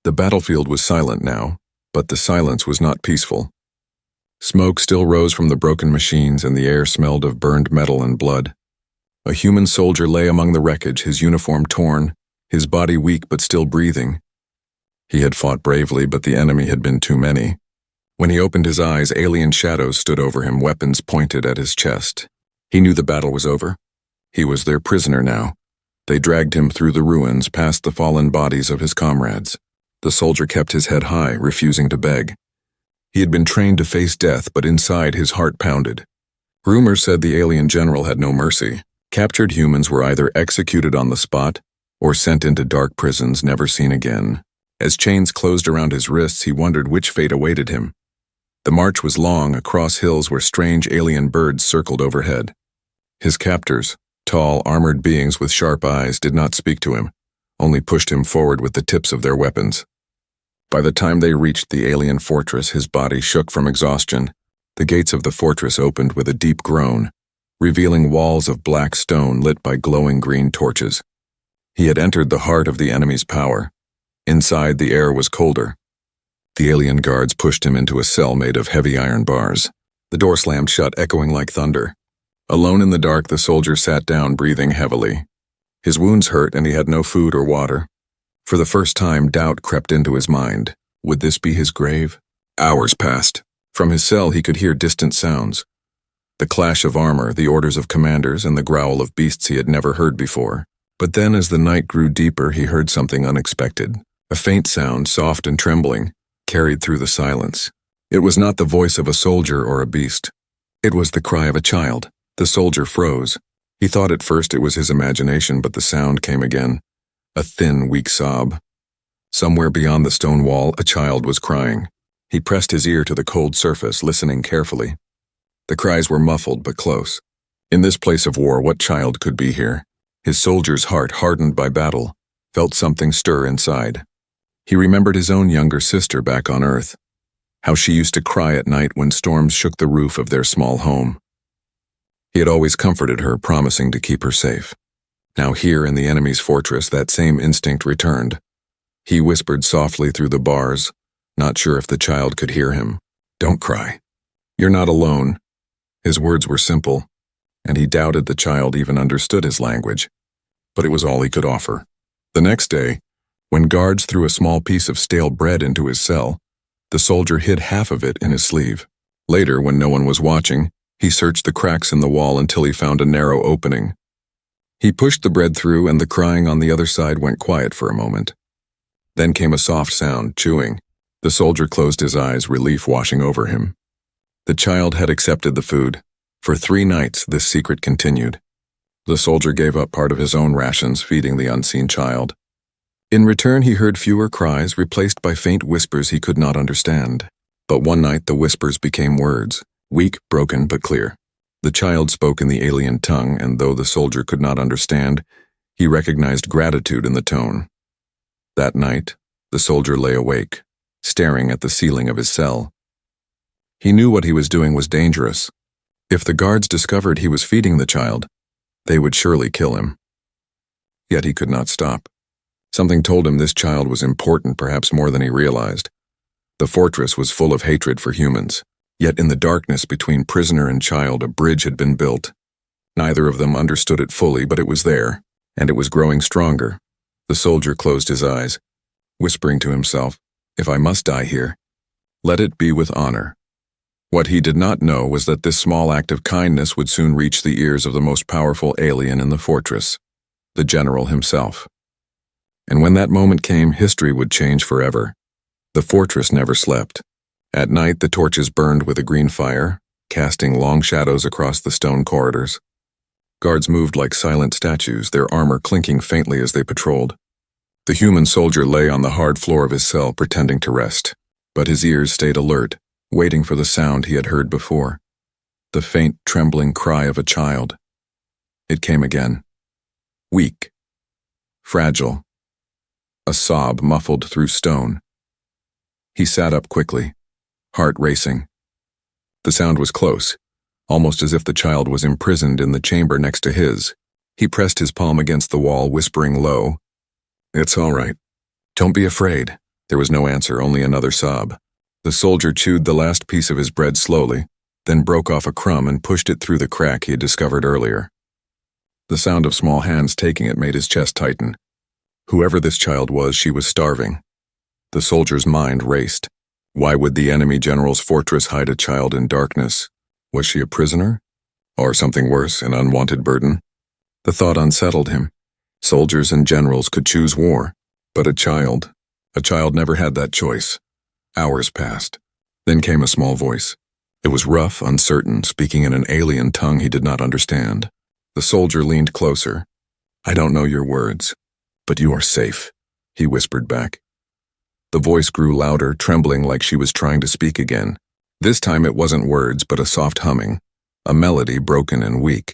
The battlefield was silent now, but the silence was not peaceful. Smoke still rose from the broken machines and the air smelled of burned metal and blood. A human soldier lay among the wreckage, his uniform torn, his body weak but still breathing. He had fought bravely, but the enemy had been too many. When he opened his eyes, alien shadows stood over him, weapons pointed at his chest. He knew the battle was over. He was their prisoner now. They dragged him through the ruins, past the fallen bodies of his comrades. The soldier kept his head high, refusing to beg. He had been trained to face death, but inside his heart pounded. Rumors said the alien general had no mercy. Captured humans were either executed on the spot or sent into dark prisons never seen again. As chains closed around his wrists, he wondered which fate awaited him. The march was long, across hills where strange alien birds circled overhead. His captors, tall, armored beings with sharp eyes, did not speak to him, only pushed him forward with the tips of their weapons. By the time they reached the alien fortress, his body shook from exhaustion. The gates of the fortress opened with a deep groan, revealing walls of black stone lit by glowing green torches. He had entered the heart of the enemy's power. Inside, the air was colder. The alien guards pushed him into a cell made of heavy iron bars. The door slammed shut, echoing like thunder. Alone in the dark, the soldier sat down, breathing heavily. His wounds hurt, and he had no food or water. For the first time, doubt crept into his mind. Would this be his grave? Hours passed. From his cell, he could hear distant sounds. The clash of armor, the orders of commanders, and the growl of beasts he had never heard before. But then, as the night grew deeper, he heard something unexpected. A faint sound, soft and trembling, carried through the silence. It was not the voice of a soldier or a beast. It was the cry of a child. The soldier froze. He thought at first it was his imagination, but the sound came again. A thin, weak sob. Somewhere beyond the stone wall, a child was crying. He pressed his ear to the cold surface, listening carefully. The cries were muffled but close. In this place of war, what child could be here? His soldier's heart, hardened by battle, felt something stir inside. He remembered his own younger sister back on Earth, how she used to cry at night when storms shook the roof of their small home. He had always comforted her, promising to keep her safe. Now here in the enemy's fortress, that same instinct returned. He whispered softly through the bars, not sure if the child could hear him. "Don't cry. You're not alone." His words were simple, and he doubted the child even understood his language. But it was all he could offer. The next day, when guards threw a small piece of stale bread into his cell, the soldier hid half of it in his sleeve. Later, when no one was watching, he searched the cracks in the wall until he found a narrow opening. He pushed the bread through, and the crying on the other side went quiet for a moment. Then came a soft sound, chewing. The soldier closed his eyes, relief washing over him. The child had accepted the food. For 3 nights, this secret continued. The soldier gave up part of his own rations, feeding the unseen child. In return, he heard fewer cries, replaced by faint whispers he could not understand. But one night, the whispers became words, weak, broken, but clear. The child spoke in the alien tongue, and though the soldier could not understand, he recognized gratitude in the tone. That night, the soldier lay awake, staring at the ceiling of his cell. He knew what he was doing was dangerous. If the guards discovered he was feeding the child, they would surely kill him. Yet he could not stop. Something told him this child was important, perhaps more than he realized. The fortress was full of hatred for humans. Yet in the darkness between prisoner and child, a bridge had been built. Neither of them understood it fully, but it was there, and it was growing stronger. The soldier closed his eyes, whispering to himself, "If I must die here, let it be with honor." What he did not know was that this small act of kindness would soon reach the ears of the most powerful alien in the fortress, the general himself. And when that moment came, history would change forever. The fortress never slept. At night, the torches burned with a green fire, casting long shadows across the stone corridors. Guards moved like silent statues, their armor clinking faintly as they patrolled. The human soldier lay on the hard floor of his cell, pretending to rest, but his ears stayed alert, waiting for the sound he had heard before. The faint, trembling cry of a child. It came again. Weak. Fragile. A sob muffled through stone. He sat up quickly, heart racing. The sound was close, almost as if the child was imprisoned in the chamber next to his. He pressed his palm against the wall, whispering low, "It's all right. Don't be afraid. There was no answer, only another sob. The soldier chewed the last piece of his bread slowly, then broke off a crumb and pushed it through the crack he had discovered earlier. The sound of small hands taking it made his chest tighten. Whoever this child was, she was starving. The soldier's mind raced. Why would the enemy general's fortress hide a child in darkness? Was she a prisoner? Or something worse, an unwanted burden? The thought unsettled him. Soldiers and generals could choose war, but a child never had that choice. Hours passed. Then came a small voice. It was rough, uncertain, speaking in an alien tongue he did not understand. The soldier leaned closer. "I don't know your words, but you are safe," he whispered back. The voice grew louder, trembling like she was trying to speak again. This time it wasn't words, but a soft humming, a melody broken and weak.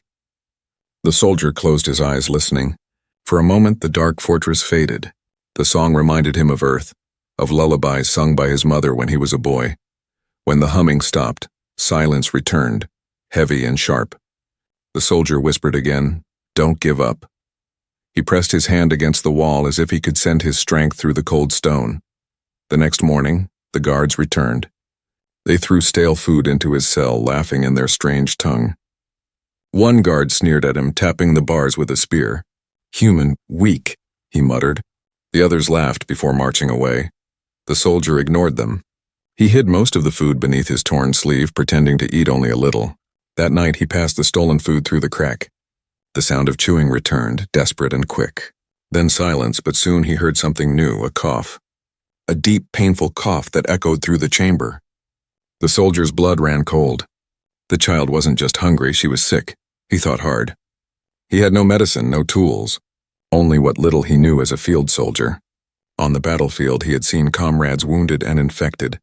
The soldier closed his eyes, listening. For a moment, the dark fortress faded. The song reminded him of Earth, of lullabies sung by his mother when he was a boy. When the humming stopped, silence returned, heavy and sharp. The soldier whispered again, "Don't give up." He pressed his hand against the wall as if he could send his strength through the cold stone. The next morning, the guards returned. They threw stale food into his cell, laughing in their strange tongue. One guard sneered at him, tapping the bars with a spear. "Human, weak," he muttered. The others laughed before marching away. The soldier ignored them. He hid most of the food beneath his torn sleeve, pretending to eat only a little. That night he passed the stolen food through the crack. The sound of chewing returned, desperate and quick. Then silence, but soon he heard something new, a cough. A deep, painful cough that echoed through the chamber. The soldier's blood ran cold. The child wasn't just hungry, she was sick. He thought hard. He had no medicine, no tools. Only what little he knew as a field soldier. On the battlefield, he had seen comrades wounded and infected.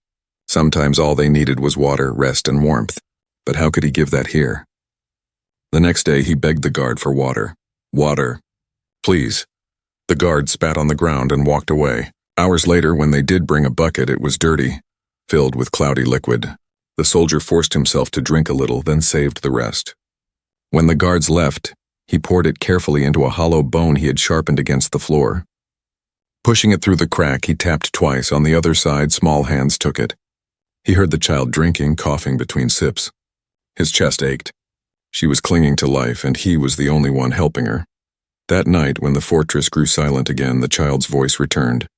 Sometimes all they needed was water, rest, and warmth. But how could he give that here? The next day, he begged the guard for water. "Water. Please." The guard spat on the ground and walked away. Hours later, when they did bring a bucket, it was dirty, filled with cloudy liquid. The soldier forced himself to drink a little, then saved the rest. When the guards left, he poured it carefully into a hollow bone he had sharpened against the floor. Pushing it through the crack, he tapped twice. On the other side, small hands took it. He heard the child drinking, coughing between sips. His chest ached. She was clinging to life, and he was the only one helping her. That night, when the fortress grew silent again, the child's voice returned.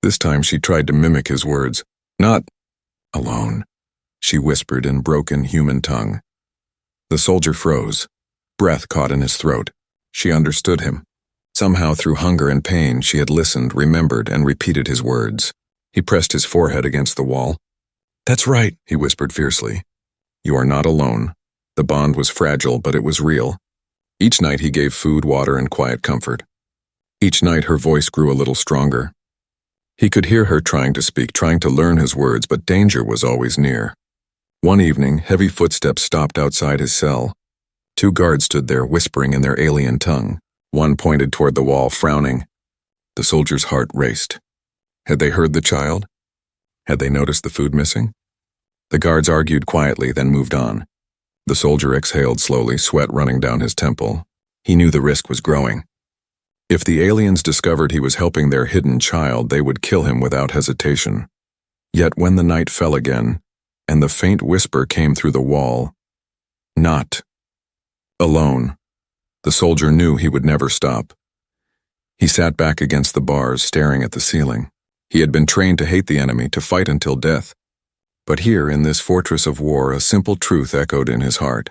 This time she tried to mimic his words. "Not alone," she whispered in broken human tongue. The soldier froze. Breath caught in his throat. She understood him. Somehow, through hunger and pain, she had listened, remembered, and repeated his words. He pressed his forehead against the wall. "That's right," he whispered fiercely. "You are not alone." The bond was fragile, but it was real. Each night he gave food, water, and quiet comfort. Each night her voice grew a little stronger. He could hear her trying to speak, trying to learn his words, but danger was always near. One evening, heavy footsteps stopped outside his cell. Two guards stood there, whispering in their alien tongue. One pointed toward the wall, frowning. The soldier's heart raced. Had they heard the child? Had they noticed the food missing? The guards argued quietly, then moved on. The soldier exhaled slowly, sweat running down his temple. He knew the risk was growing. If the aliens discovered he was helping their hidden child, they would kill him without hesitation. Yet when the night fell again, and the faint whisper came through the wall, "Not alone," the soldier knew he would never stop. He sat back against the bars, staring at the ceiling. He had been trained to hate the enemy, to fight until death. But here, in this fortress of war, a simple truth echoed in his heart.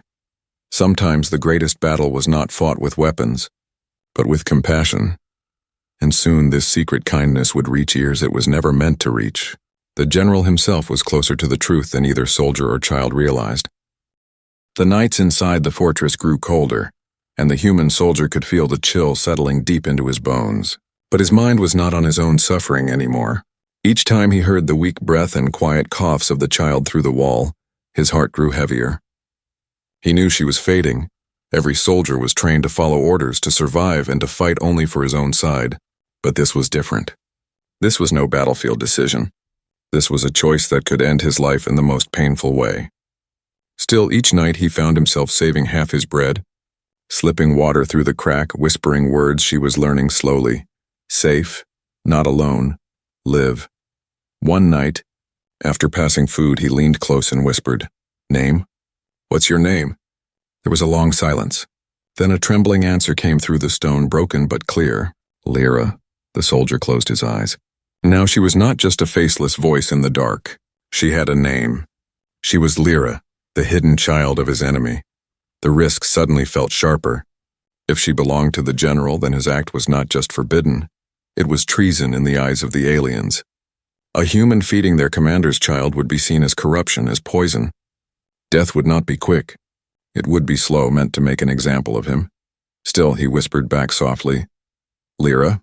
Sometimes the greatest battle was not fought with weapons, but with compassion. And soon this secret kindness would reach ears it was never meant to reach. The general himself was closer to the truth than either soldier or child realized. The nights inside the fortress grew colder, and the human soldier could feel the chill settling deep into his bones. But his mind was not on his own suffering anymore. Each time he heard the weak breath and quiet coughs of the child through the wall, his heart grew heavier. He knew she was fading. Every soldier was trained to follow orders, to survive, and to fight only for his own side. But this was different. This was no battlefield decision. This was a choice that could end his life in the most painful way. Still, each night he found himself saving half his bread, slipping water through the crack, whispering words she was learning slowly. Safe, not alone, live, One night, after passing food, he leaned close and whispered, "Name? What's your name?" There was a long silence. Then a trembling answer came through the stone, broken but clear. "Lyra." The soldier closed his eyes. Now she was not just a faceless voice in the dark. She had a name. She was Lyra, the hidden child of his enemy. The risk suddenly felt sharper. If she belonged to the general, then his act was not just forbidden. It was treason in the eyes of the aliens. A human feeding their commander's child would be seen as corruption, as poison. Death would not be quick. It would be slow, meant to make an example of him. Still, he whispered back softly, "Lyra?"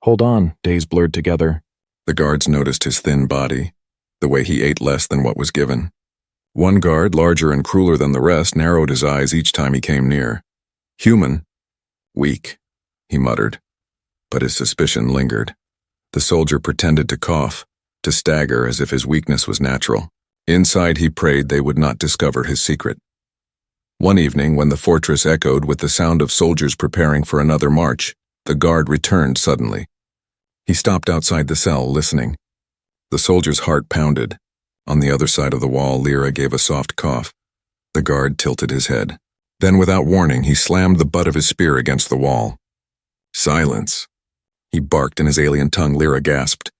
"Hold on," days blurred together. The guards noticed his thin body, the way he ate less than what was given. One guard, larger and crueler than the rest, narrowed his eyes each time he came near. "Human. Weak," he muttered. But his suspicion lingered. The soldier pretended to cough, to stagger as if his weakness was natural. Inside, he prayed they would not discover his secret. One evening, when the fortress echoed with the sound of soldiers preparing for another march, the guard returned suddenly. He stopped outside the cell, listening. The soldier's heart pounded. On the other side of the wall, Lyra gave a soft cough. The guard tilted his head. Then, without warning, he slammed the butt of his spear against the wall. "Silence," he barked in his alien tongue. Lyra gasped.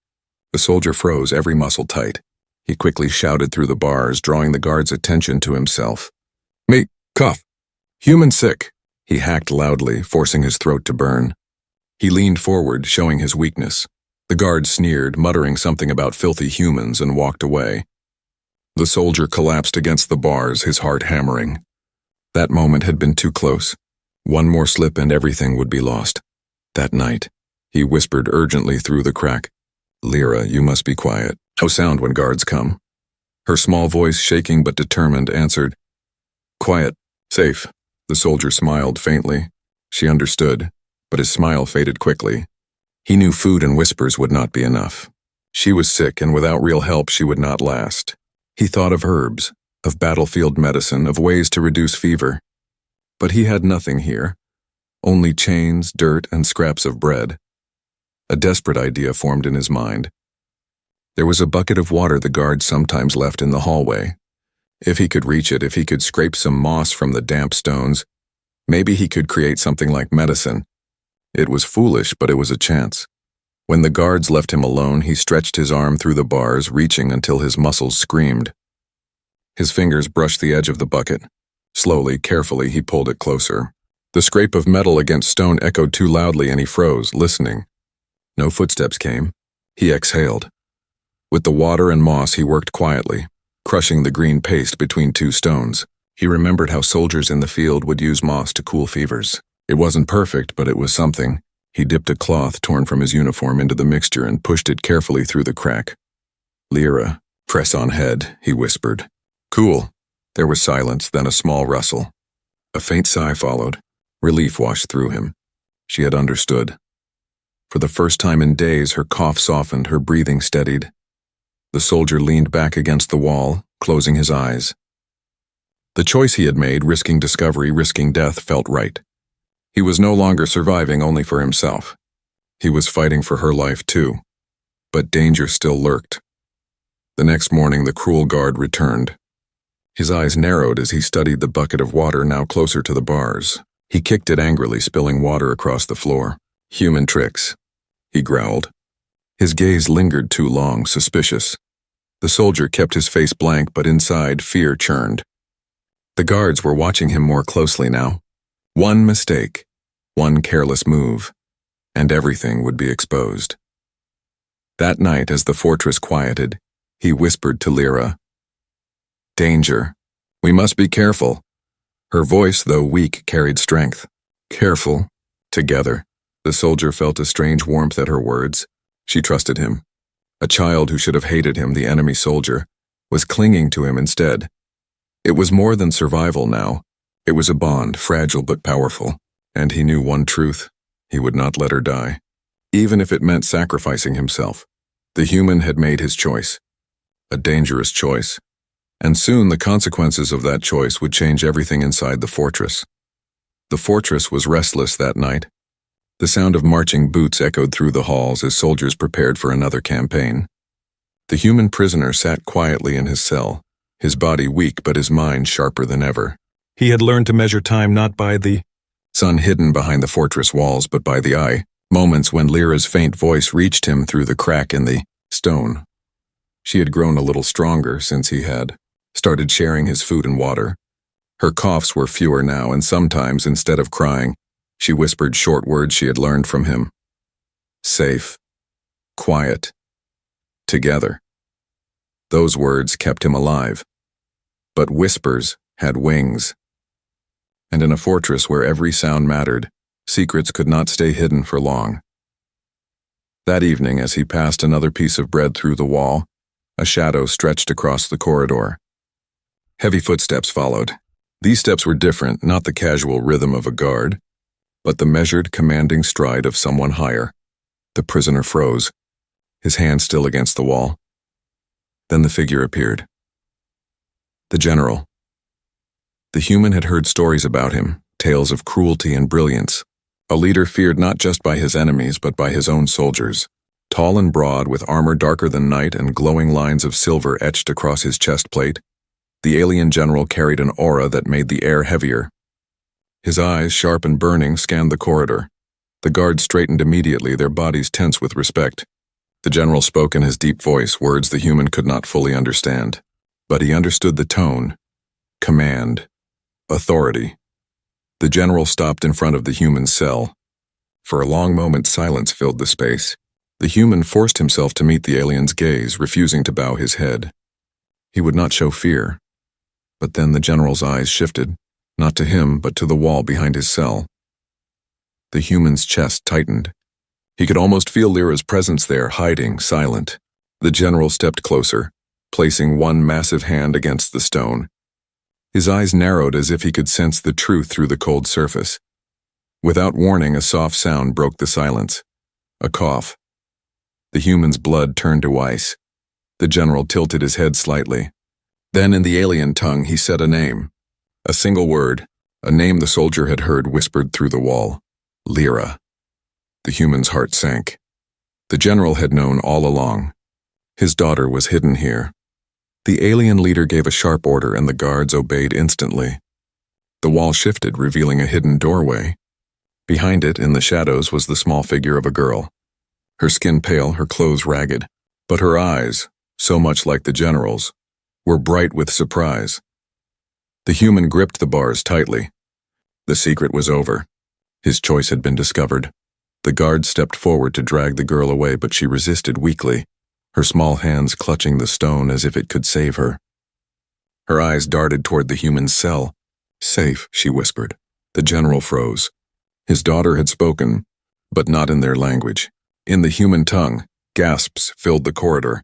The soldier froze, every muscle tight. He quickly shouted through the bars, drawing the guard's attention to himself. "Mate, cough. Human sick." He hacked loudly, forcing his throat to burn. He leaned forward, showing his weakness. The guard sneered, muttering something about filthy humans, and walked away. The soldier collapsed against the bars, his heart hammering. That moment had been too close. One more slip and everything would be lost. That night, he whispered urgently through the crack, "Lyra, you must be quiet. No sound when guards come." Her small voice, shaking but determined, answered, "Quiet. Safe." The soldier smiled faintly. She understood, but his smile faded quickly. He knew food and whispers would not be enough. She was sick, and without real help she would not last. He thought of herbs, of battlefield medicine, of ways to reduce fever. But he had nothing here. Only chains, dirt, and scraps of bread. A desperate idea formed in his mind. There was a bucket of water the guard sometimes left in the hallway. If he could reach it, if he could scrape some moss from the damp stones, maybe he could create something like medicine. It was foolish, but it was a chance. When the guards left him alone, he stretched his arm through the bars, reaching until his muscles screamed. His fingers brushed the edge of the bucket. Slowly, carefully, he pulled it closer. The scrape of metal against stone echoed too loudly, and he froze, listening. No footsteps came. He exhaled. With the water and moss, he worked quietly, crushing the green paste between two stones. He remembered how soldiers in the field would use moss to cool fevers. It wasn't perfect, but it was something. He dipped a cloth torn from his uniform into the mixture and pushed it carefully through the crack. "Lyra, press on head," he whispered. "Cool." There was silence, then a small rustle. A faint sigh followed. Relief washed through him. She had understood. For the first time in days, her cough softened, her breathing steadied. The soldier leaned back against the wall, closing his eyes. The choice he had made, risking discovery, risking death, felt right. He was no longer surviving only for himself. He was fighting for her life too. But danger still lurked. The next morning, the cruel guard returned. His eyes narrowed as he studied the bucket of water now closer to the bars. He kicked it angrily, spilling water across the floor. "Human tricks," he growled. His gaze lingered too long, suspicious. The soldier kept his face blank, but inside, fear churned. The guards were watching him more closely now. One mistake, one careless move, and everything would be exposed. That night, as the fortress quieted, he whispered to Lyra, "Danger. We must be careful." Her voice, though weak, carried strength. Careful. Together. The soldier felt a strange warmth at her words. She trusted him. A child who should have hated him, the enemy soldier, was clinging to him instead. It was more than survival now. It was a bond, fragile but powerful. And he knew one truth: he would not let her die. Even if it meant sacrificing himself. The human had made his choice. A dangerous choice. And soon the consequences of that choice would change everything inside the fortress. The fortress was restless that night. The sound of marching boots echoed through the halls as soldiers prepared for another campaign. The human prisoner sat quietly in his cell, his body weak but his mind sharper than ever. He had learned to measure time not by the sun hidden behind the fortress walls, but by the eye, moments when Lyra's faint voice reached him through the crack in the stone. She had grown a little stronger since he had started sharing his food and water. Her coughs were fewer now, and sometimes, instead of crying, she whispered short words she had learned from him. Safe. Quiet. Together. Those words kept him alive. But whispers had wings. And in a fortress where every sound mattered, secrets could not stay hidden for long. That evening, as he passed another piece of bread through the wall, a shadow stretched across the corridor. Heavy footsteps followed. These steps were different, not the casual rhythm of a guard, but the measured, commanding stride of someone higher. The prisoner froze, his hand still against the wall. Then the figure appeared. The general. The human had heard stories about him, tales of cruelty and brilliance. A leader feared not just by his enemies, but by his own soldiers. Tall and broad, with armor darker than night and glowing lines of silver etched across his chest plate, the alien general carried an aura that made the air heavier. His eyes, sharp and burning, scanned the corridor. The guards straightened immediately, their bodies tense with respect. The general spoke in his deep voice, words the human could not fully understand. But he understood the tone. Command. Authority. The general stopped in front of the human's cell. For a long moment, silence filled the space. The human forced himself to meet the alien's gaze, refusing to bow his head. He would not show fear. But then the general's eyes shifted, not to him, but to the wall behind his cell. The human's chest tightened. He could almost feel Lyra's presence there, hiding, silent. The general stepped closer, placing one massive hand against the stone. His eyes narrowed as if he could sense the truth through the cold surface. Without warning, a soft sound broke the silence. A cough. The human's blood turned to ice. The general tilted his head slightly. Then, in the alien tongue, he said a name. A single word, a name the soldier had heard whispered through the wall. Lyra. The human's heart sank. The general had known all along. His daughter was hidden here. The alien leader gave a sharp order, and the guards obeyed instantly. The wall shifted, revealing a hidden doorway. Behind it, in the shadows, was the small figure of a girl. Her skin pale, her clothes ragged, but her eyes, so much like the general's, were bright with surprise. The human gripped the bars tightly. The secret was over. His choice had been discovered. The guard stepped forward to drag the girl away, but she resisted weakly, her small hands clutching the stone as if it could save her. Her eyes darted toward the human's cell. Safe, she whispered. The general froze. His daughter had spoken, but not in their language. In the human tongue, gasps filled the corridor.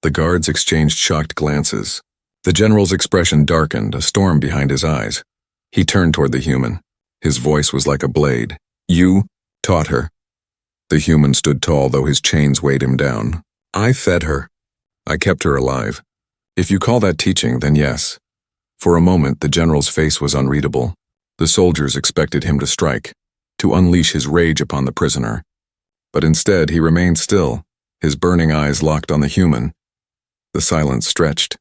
The guards exchanged shocked glances. The general's expression darkened, a storm behind his eyes. He turned toward the human. His voice was like a blade. You taught her. The human stood tall, though his chains weighed him down. I fed her. I kept her alive. If you call that teaching, then yes. For a moment, the general's face was unreadable. The soldiers expected him to strike, to unleash his rage upon the prisoner. But instead, he remained still, his burning eyes locked on the human. The silence stretched.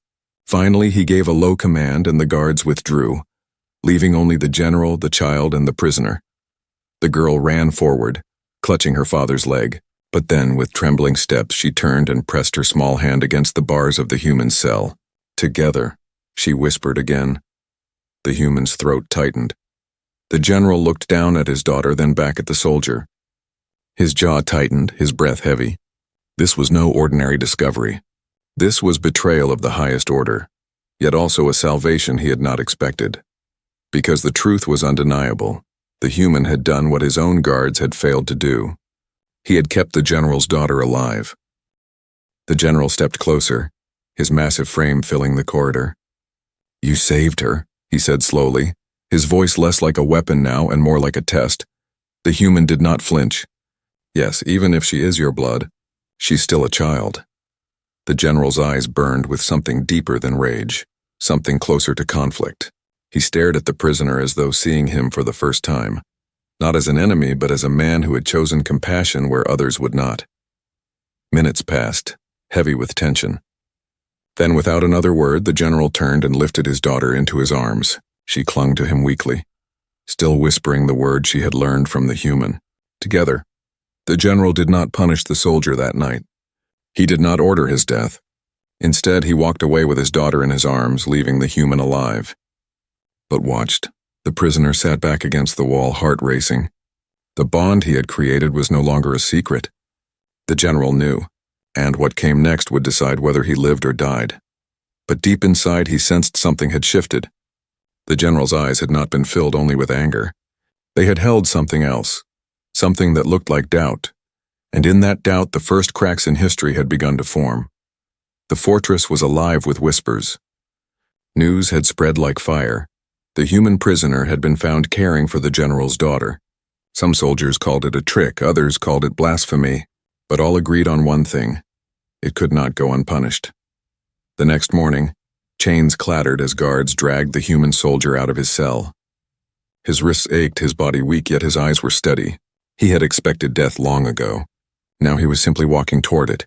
Finally, he gave a low command, and the guards withdrew, leaving only the general, the child, and the prisoner. The girl ran forward, clutching her father's leg. But then, with trembling steps, she turned and pressed her small hand against the bars of the human's cell. Together, she whispered again. The human's throat tightened. The general looked down at his daughter, then back at the soldier. His jaw tightened, his breath heavy. This was no ordinary discovery. This was betrayal of the highest order, yet also a salvation he had not expected. Because the truth was undeniable. The human had done what his own guards had failed to do. He had kept the general's daughter alive. The general stepped closer, his massive frame filling the corridor. You saved her, he said slowly, his voice less like a weapon now and more like a test. The human did not flinch. Yes, even if she is your blood, she's still a child. The general's eyes burned with something deeper than rage, something closer to conflict. He stared at the prisoner as though seeing him for the first time. Not as an enemy, but as a man who had chosen compassion where others would not. Minutes passed, heavy with tension. Then, without another word, the general turned and lifted his daughter into his arms. She clung to him weakly, still whispering the words she had learned from the human. Together, the general did not punish the soldier that night. He did not order his death. Instead, he walked away with his daughter in his arms, leaving the human alive. But watched. The prisoner sat back against the wall, heart racing. The bond he had created was no longer a secret. The general knew, and what came next would decide whether he lived or died. But deep inside, he sensed something had shifted. The general's eyes had not been filled only with anger. They had held something else, something that looked like doubt. And in that doubt, the first cracks in history had begun to form. The fortress was alive with whispers. News had spread like fire. The human prisoner had been found caring for the general's daughter. Some soldiers called it a trick, others called it blasphemy, but all agreed on one thing: it could not go unpunished. The next morning, chains clattered as guards dragged the human soldier out of his cell. His wrists ached, his body weak, yet his eyes were steady. He had expected death long ago. Now he was simply walking toward it.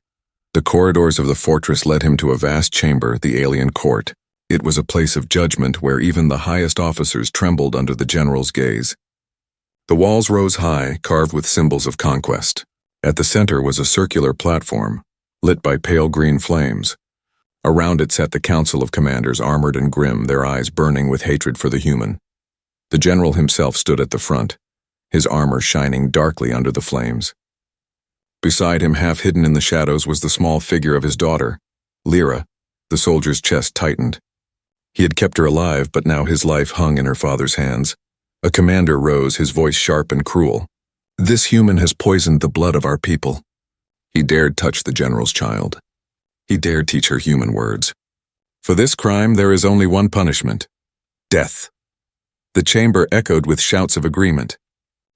The corridors of the fortress led him to a vast chamber, the alien court. It was a place of judgment where even the highest officers trembled under the general's gaze. The walls rose high, carved with symbols of conquest. At the center was a circular platform, lit by pale green flames. Around it sat the council of commanders, armored and grim, their eyes burning with hatred for the human. The general himself stood at the front, his armor shining darkly under the flames. Beside him, half hidden in the shadows, was the small figure of his daughter, Lyra. The soldier's chest tightened. He had kept her alive, but now his life hung in her father's hands. A commander rose, his voice sharp and cruel. "This human has poisoned the blood of our people." He dared touch the general's child. He dared teach her human words. For this crime, there is only one punishment: death. The chamber echoed with shouts of agreement.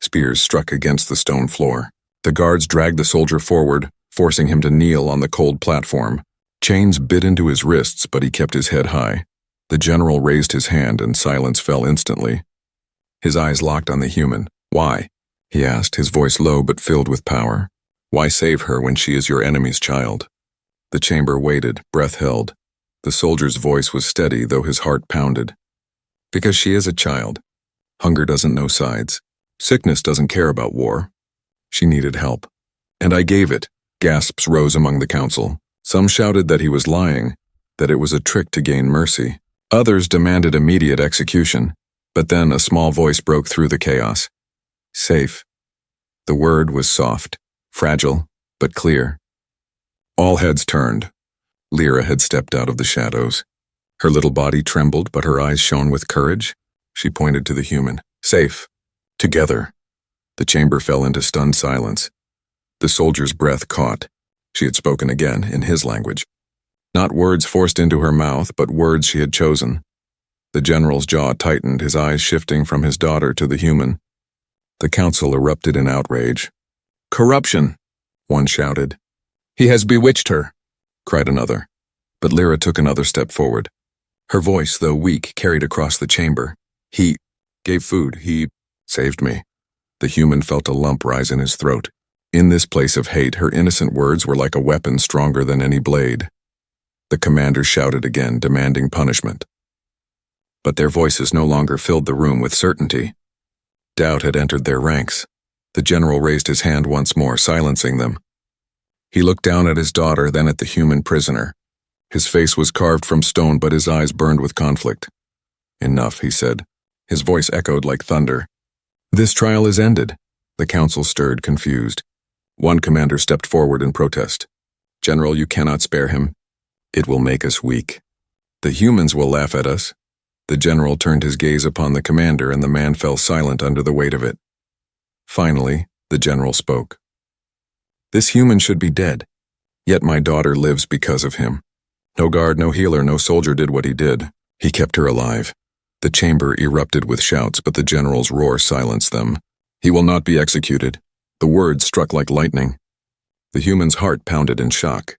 Spears struck against the stone floor. The guards dragged the soldier forward, forcing him to kneel on the cold platform. Chains bit into his wrists, but he kept his head high. The general raised his hand, and silence fell instantly. His eyes locked on the human. "Why?" he asked, his voice low but filled with power. "Why save her when she is your enemy's child?" The chamber waited, breath held. The soldier's voice was steady, though his heart pounded. "Because she is a child. Hunger doesn't know sides. Sickness doesn't care about war. She needed help. And I gave it." Gasps rose among the council. Some shouted that he was lying, that it was a trick to gain mercy. Others demanded immediate execution. But then a small voice broke through the chaos. "Safe." The word was soft, fragile, but clear. All heads turned. Lyra had stepped out of the shadows. Her little body trembled, but her eyes shone with courage. She pointed to the human. "Safe. Together." The chamber fell into stunned silence. The soldier's breath caught. She had spoken again, in his language. Not words forced into her mouth, but words she had chosen. The general's jaw tightened, his eyes shifting from his daughter to the human. The council erupted in outrage. "Corruption!" one shouted. "He has bewitched her!" cried another. But Lyra took another step forward. Her voice, though weak, carried across the chamber. "He gave food. He saved me." The human felt a lump rise in his throat. In this place of hate, her innocent words were like a weapon stronger than any blade. The commander shouted again, demanding punishment. But their voices no longer filled the room with certainty. Doubt had entered their ranks. The general raised his hand once more, silencing them. He looked down at his daughter, then at the human prisoner. His face was carved from stone, but his eyes burned with conflict. "Enough," he said. His voice echoed like thunder. "This trial is ended." The council stirred, confused. One commander stepped forward in protest. "General, you cannot spare him. It will make us weak. The humans will laugh at us." The general turned his gaze upon the commander, and the man fell silent under the weight of it. Finally, the general spoke. "This human should be dead, yet my daughter lives because of him. No guard, no healer, no soldier did what he did. He kept her alive." The chamber erupted with shouts, but the general's roar silenced them. "He will not be executed." The words struck like lightning. The human's heart pounded in shock.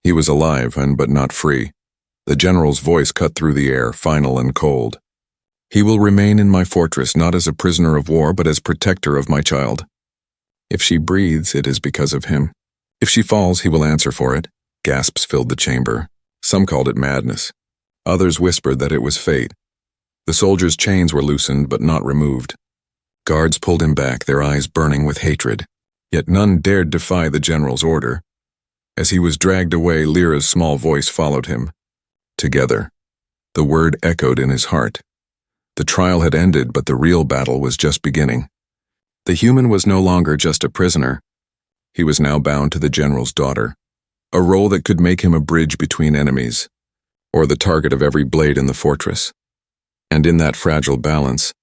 He was alive, but not free. The general's voice cut through the air, final and cold. "He will remain in my fortress, not as a prisoner of war, but as protector of my child. If she breathes, it is because of him. If she falls, he will answer for it. Gasps filled the chamber. Some called it madness. Others whispered that it was fate. The soldier's chains were loosened but not removed. Guards pulled him back, their eyes burning with hatred. Yet none dared defy the general's order. As he was dragged away, Lyra's small voice followed him. Together. The word echoed in his heart. The trial had ended, but the real battle was just beginning. The human was no longer just a prisoner. He was now bound to the general's daughter, a role that could make him a bridge between enemies, or the target of every blade in the fortress. And in that fragile balance,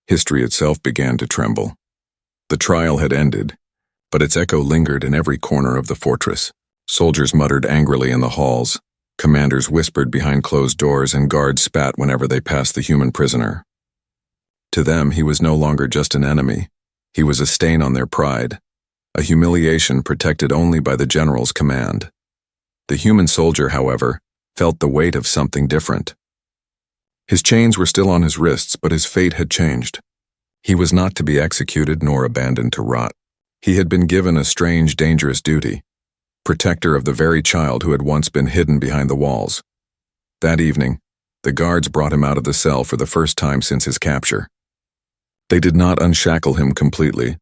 history itself began to tremble. The trial had ended, but its echo lingered in every corner of the fortress. Soldiers muttered angrily in the halls, commanders whispered behind closed doors, and guards spat whenever they passed the human prisoner. To them, he was no longer just an enemy. He was a stain on their pride, a humiliation protected only by the general's command. The human soldier, however, felt the weight of something different. His chains were still on his wrists, but his fate had changed. He was not to be executed nor abandoned to rot. He had been given a strange, dangerous duty, protector of the very child who had once been hidden behind the walls. That evening, the guards brought him out of the cell for the first time since his capture. They did not unshackle him completely,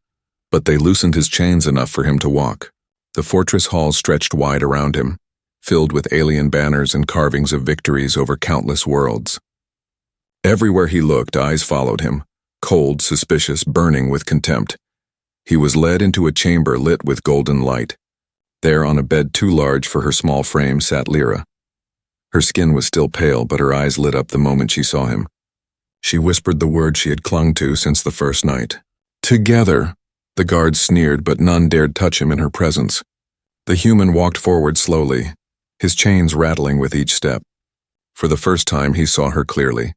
but they loosened his chains enough for him to walk. The fortress halls stretched wide around him, filled with alien banners and carvings of victories over countless worlds. Everywhere he looked, eyes followed him, cold, suspicious, burning with contempt. He was led into a chamber lit with golden light. There, on a bed too large for her small frame, sat Lyra. Her skin was still pale, but her eyes lit up the moment she saw him. She whispered the word she had clung to since the first night. Together! The guards sneered, but none dared touch him in her presence. The human walked forward slowly, his chains rattling with each step. For the first time, he saw her clearly.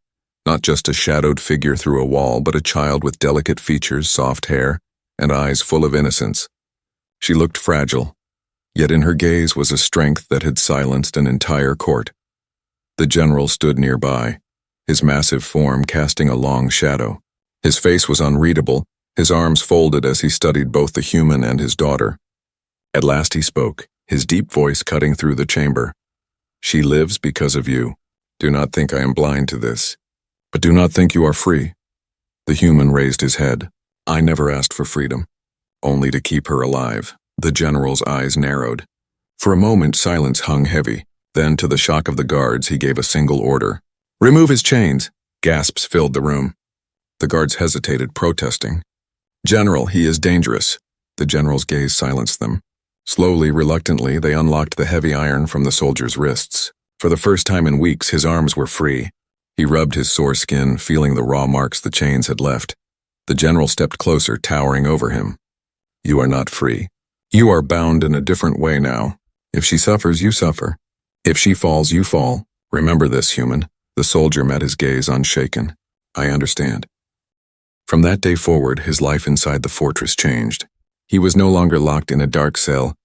Not just a shadowed figure through a wall, but a child with delicate features, soft hair, and eyes full of innocence. She looked fragile, yet in her gaze was a strength that had silenced an entire court. The general stood nearby, his massive form casting a long shadow. His face was unreadable, his arms folded as he studied both the human and his daughter. At last he spoke, his deep voice cutting through the chamber. She lives because of you. Do not think I am blind to this. But do not think you are free. The human raised his head. I never asked for freedom, only to keep her alive. The general's eyes narrowed. For a moment, silence hung heavy. Then, to the shock of the guards, he gave a single order. Remove his chains! Gasps filled the room. The guards hesitated, protesting. General, he is dangerous. The general's gaze silenced them. Slowly, reluctantly, they unlocked the heavy iron from the soldier's wrists. For the first time in weeks, his arms were free. He rubbed his sore skin, feeling the raw marks the chains had left. The general stepped closer, towering over him. You are not free. You are bound in a different way now. If she suffers, you suffer. If she falls, you fall. Remember this, human. The soldier met his gaze unshaken. I understand. From that day forward, his life inside the fortress changed. He was no longer locked in a dark cell.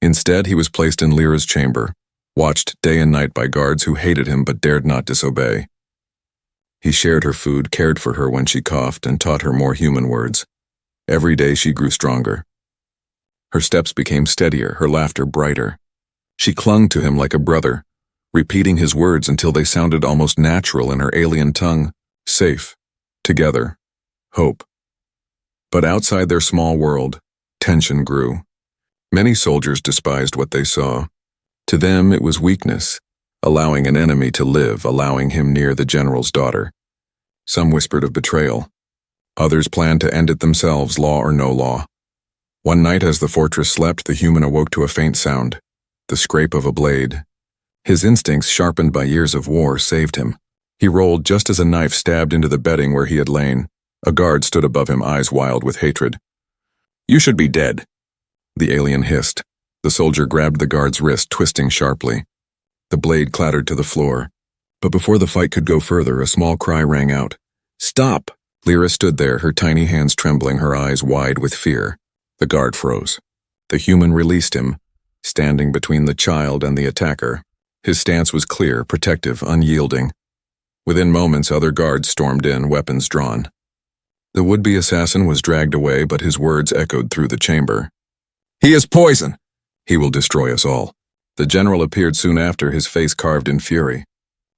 Instead, he was placed in Lyra's chamber, watched day and night by guards who hated him but dared not disobey. He shared her food, cared for her when she coughed, and taught her more human words. Every day she grew stronger. Her steps became steadier, her laughter brighter. She clung to him like a brother, repeating his words until they sounded almost natural in her alien tongue. Safe. Together. Hope. But outside their small world, tension grew. Many soldiers despised what they saw. To them, it was weakness, allowing an enemy to live, allowing him near the general's daughter. Some whispered of betrayal. Others planned to end it themselves, law or no law. One night as the fortress slept, the human awoke to a faint sound, the scrape of a blade. His instincts, sharpened by years of war, saved him. He rolled just as a knife stabbed into the bedding where he had lain. A guard stood above him, eyes wild with hatred. You should be dead, the alien hissed. The soldier grabbed the guard's wrist, twisting sharply. The blade clattered to the floor. But before the fight could go further, a small cry rang out. Stop! Lyra stood there, her tiny hands trembling, her eyes wide with fear. The guard froze. The human released him, standing between the child and the attacker. His stance was clear, protective, unyielding. Within moments, other guards stormed in, weapons drawn. The would-be assassin was dragged away, but his words echoed through the chamber. He is poison! He will destroy us all. The general appeared soon after, his face carved in fury.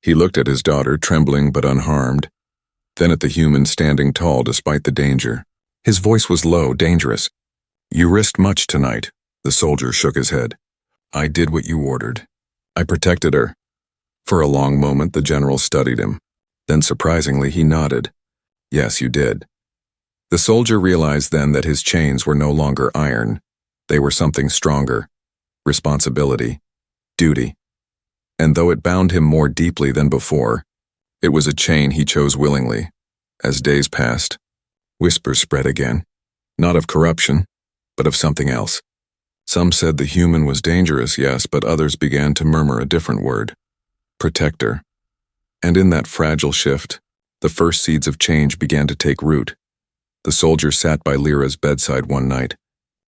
He looked at his daughter, trembling but unharmed, then at the human standing tall despite the danger. His voice was low, dangerous. "You risked much tonight." The soldier shook his head. "I did what you ordered. I protected her." For a long moment the general studied him. Then surprisingly he nodded. "Yes, you did." The soldier realized then that his chains were no longer iron. They were something stronger. Responsibility. Duty. And though it bound him more deeply than before, it was a chain he chose willingly. As days passed, whispers spread again. Not of corruption, but of something else. Some said the human was dangerous, yes, but others began to murmur a different word. Protector. And in that fragile shift, the first seeds of change began to take root. The soldier sat by Lyra's bedside one night,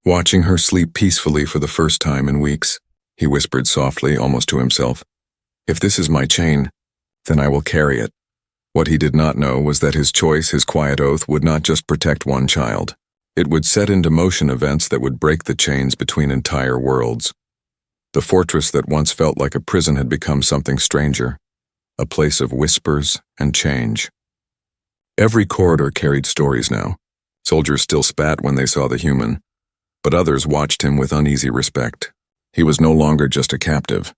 watching her sleep peacefully for the first time in weeks. He whispered softly, almost to himself, "If this is my chain, then I will carry it." What he did not know was that his choice, his quiet oath, would not just protect one child. It would set into motion events that would break the chains between entire worlds. The fortress that once felt like a prison had become something stranger, a place of whispers and change. Every corridor carried stories now. Soldiers still spat when they saw the human, but others watched him with uneasy respect. He was no longer just a captive.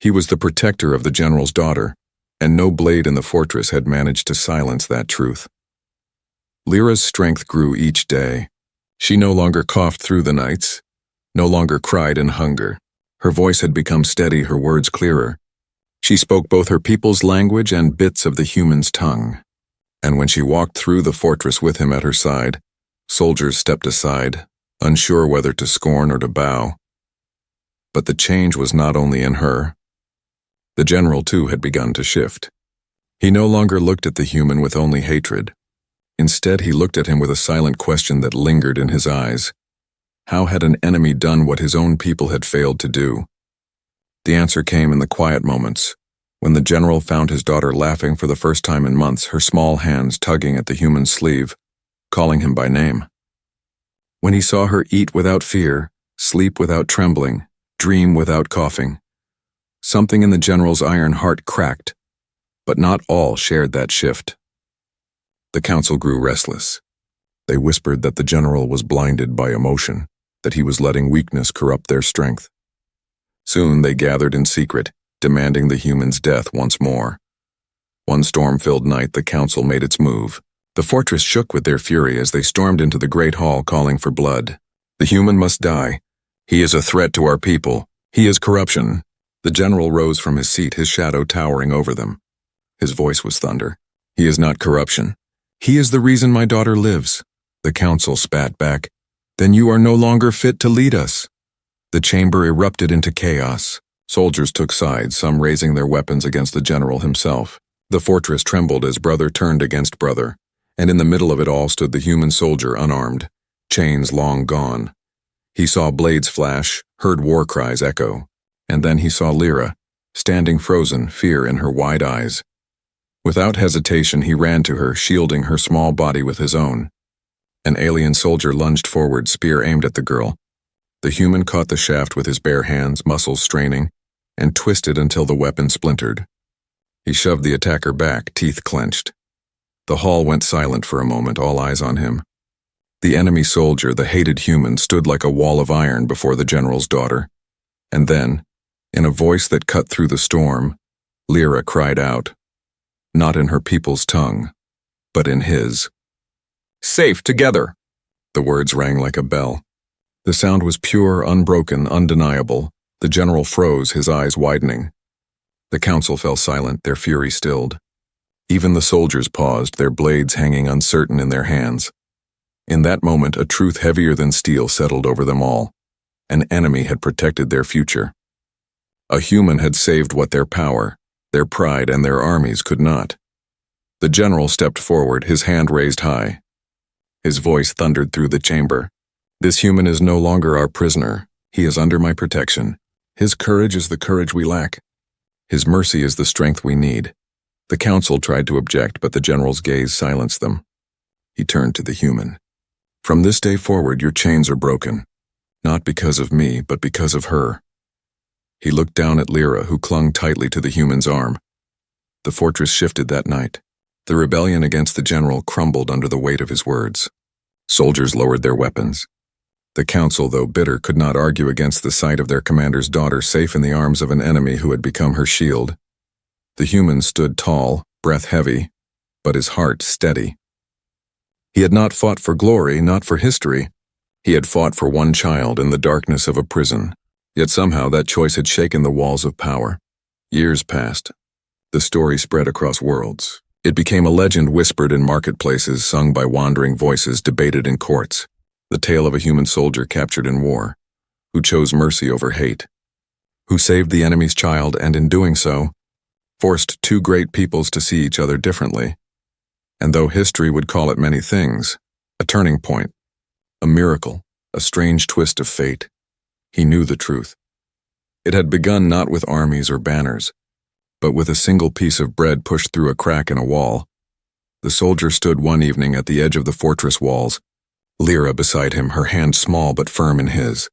He was the protector of the general's daughter, and no blade in the fortress had managed to silence that truth. Lyra's strength grew each day. She no longer coughed through the nights, no longer cried in hunger. Her voice had become steady, her words clearer. She spoke both her people's language and bits of the human's tongue. And when she walked through the fortress with him at her side, soldiers stepped aside, unsure whether to scorn or to bow. But the change was not only in her. The general, too, had begun to shift. He no longer looked at the human with only hatred. Instead, he looked at him with a silent question that lingered in his eyes. How had an enemy done what his own people had failed to do? The answer came in the quiet moments, when the general found his daughter laughing for the first time in months, her small hands tugging at the human's sleeve, calling him by name. When he saw her eat without fear, sleep without trembling, dream without coughing. Something in the general's iron heart cracked, but not all shared that shift. The council grew restless. They whispered that the general was blinded by emotion, that he was letting weakness corrupt their strength. Soon they gathered in secret, demanding the human's death once more. One storm-filled night, the council made its move. The fortress shook with their fury as they stormed into the great hall calling for blood. "The human must die. He is a threat to our people. He is corruption." The general rose from his seat, his shadow towering over them. His voice was thunder. "He is not corruption. He is the reason my daughter lives." The council spat back. "Then you are no longer fit to lead us." The chamber erupted into chaos. Soldiers took sides, some raising their weapons against the general himself. The fortress trembled as brother turned against brother, and in the middle of it all stood the human soldier unarmed, chains long gone. He saw blades flash, heard war cries echo, and then he saw Lyra, standing frozen, fear in her wide eyes. Without hesitation he ran to her, shielding her small body with his own. An alien soldier lunged forward, spear aimed at the girl. The human caught the shaft with his bare hands, muscles straining, and twisted until the weapon splintered. He shoved the attacker back, teeth clenched. The hall went silent for a moment, all eyes on him. The enemy soldier, the hated human, stood like a wall of iron before the general's daughter. And then, in a voice that cut through the storm, Lyra cried out, not in her people's tongue, but in his. "Safe together!" The words rang like a bell. The sound was pure, unbroken, undeniable. The general froze, his eyes widening. The council fell silent, their fury stilled. Even the soldiers paused, their blades hanging uncertain in their hands. In that moment, a truth heavier than steel settled over them all. An enemy had protected their future. A human had saved what their power, their pride, and their armies could not. The general stepped forward, his hand raised high. His voice thundered through the chamber. "This human is no longer our prisoner. He is under my protection. His courage is the courage we lack. His mercy is the strength we need." The council tried to object, but the general's gaze silenced them. He turned to the human. "From this day forward, your chains are broken. Not because of me, but because of her. He looked down at Lyra, who clung tightly to the human's arm. The fortress shifted that night. The rebellion against the general crumbled under the weight of his words. Soldiers lowered their weapons. The council, though bitter, could not argue against the sight of their commander's daughter safe in the arms of an enemy who had become her shield. The human stood tall, breath heavy, but his heart steady. He had not fought for glory, not for history. He had fought for one child in the darkness of a prison. Yet somehow that choice had shaken the walls of power. Years passed. The story spread across worlds. It became a legend whispered in marketplaces, sung by wandering voices, debated in courts. The tale of a human soldier captured in war, who chose mercy over hate, who saved the enemy's child and, in doing so, forced two great peoples to see each other differently. And though history would call it many things, a turning point, a miracle, a strange twist of fate, he knew the truth. It had begun not with armies or banners, but with a single piece of bread pushed through a crack in a wall. The soldier stood one evening at the edge of the fortress walls, Lyra beside him, her hand small but firm in his.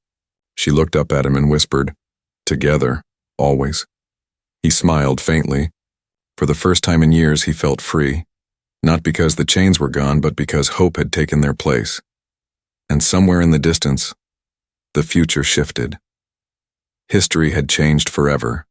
She looked up at him and whispered, "Together, always." He smiled faintly. For the first time in years he felt free, not because the chains were gone, but because hope had taken their place. And somewhere in the distance, the future shifted. History had changed forever,